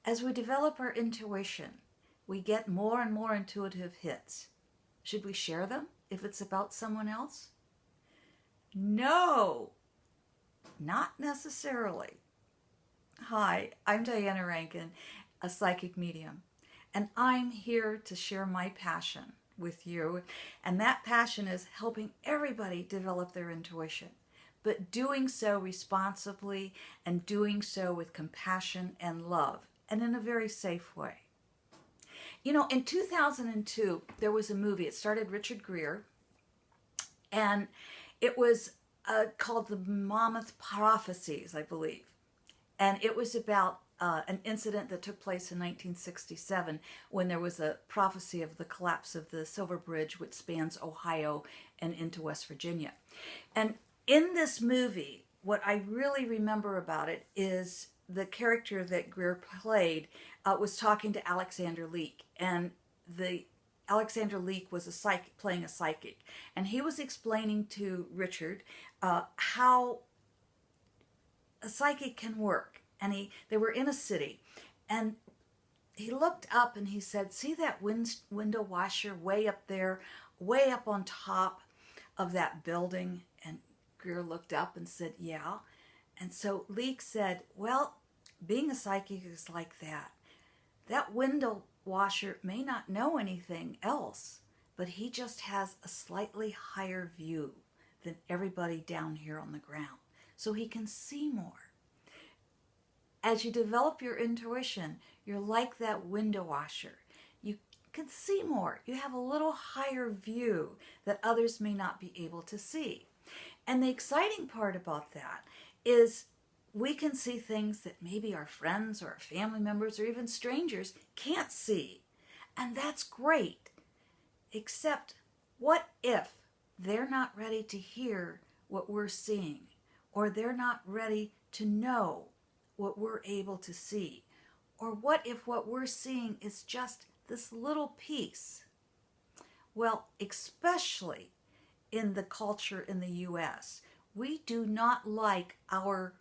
As we develop our intuition, we get more and more intuitive hits. Should we share them if it's about someone else? No, not necessarily. Hi, I'm Diana Rankin, a psychic medium, and I'm here to share my passion with you. And that passion is helping everybody develop their intuition, but doing so responsibly and doing so with compassion and love and in a very safe way. You know, in 2002, there was a movie. It starred Richard Gere, and it was called The Mammoth Prophecies, I believe. And it was about an incident that took place in 1967 when there was a prophecy of the collapse of the Silver Bridge, which spans Ohio and into West Virginia. And in this movie, what I really remember about it is the character that Greer played was talking to Alexander Leek, and Alexander Leek was playing a psychic, and he was explaining to Richard how a psychic can work. And they were in a city, and he looked up and he said, "See that window washer way up there, way up on top of that building?" And Greer looked up and said, "Yeah." And so Leek said, "Well, being a psychic is like that. That window washer may not know anything else, but he just has a slightly higher view than everybody down here on the ground, so he can see more." As you develop your intuition, you're like that window washer. You can see more. You have a little higher view that others may not be able to see. And the exciting part about that is we can see things that maybe our friends or our family members or even strangers can't see. And that's great. Except, what if they're not ready to hear what we're seeing, or they're not ready to know what we're able to see? Or what if what we're seeing is just this little piece? Well, especially in the culture in the US, we do not like our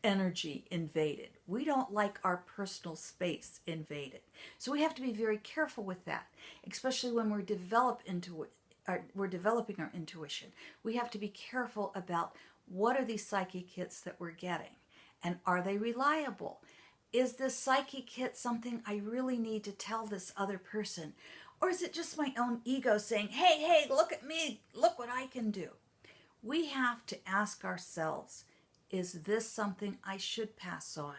energy invaded. We don't like our personal space invaded. So we have to be very careful with that, especially when we're developing our intuition. We have to be careful about what are these psychic hits that we're getting, and are they reliable? Is this psychic hit something I really need to tell this other person? Or is it just my own ego saying, hey, look at me, look what I can do? We have to ask ourselves, is this something I should pass on?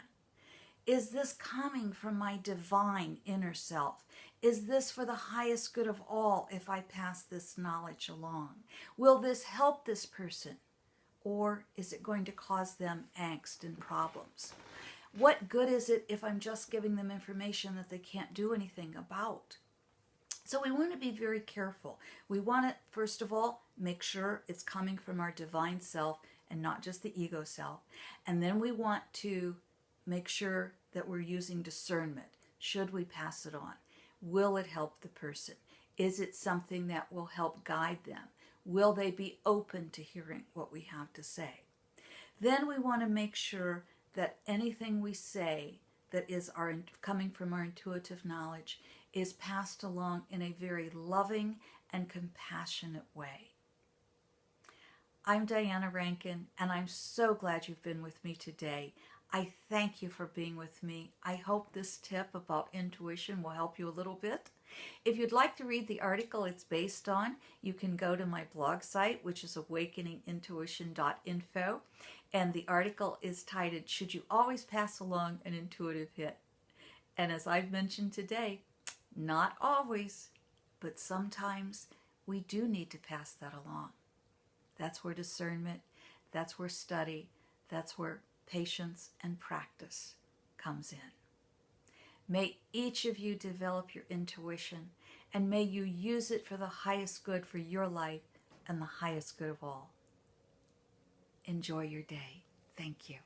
Is this coming from my divine inner self? Is this for the highest good of all if I pass this knowledge along? Will this help this person? Or is it going to cause them angst and problems? What good is it if I'm just giving them information that they can't do anything about? So we want to be very careful. We want to, first of all, make sure it's coming from our divine self and not just the ego self. And then we want to make sure that we're using discernment. Should we pass it on? Will it help the person? Is it something that will help guide them? Will they be open to hearing what we have to say? Then we want to make sure that anything we say that is coming from our intuitive knowledge is passed along in a very loving and compassionate way. I'm Diana Rankin, and I'm so glad you've been with me today. I thank you for being with me. I hope this tip about intuition will help you a little bit. If you'd like to read the article it's based on, you can go to my blog site, which is awakeningintuition.info, and the article is titled, "Should You Always Pass Along an Intuitive Hit?" And as I've mentioned today, not always, but sometimes we do need to pass that along. That's where discernment, that's where study, that's where patience and practice comes in. May each of you develop your intuition, and may you use it for the highest good for your life and the highest good of all. Enjoy your day. Thank you.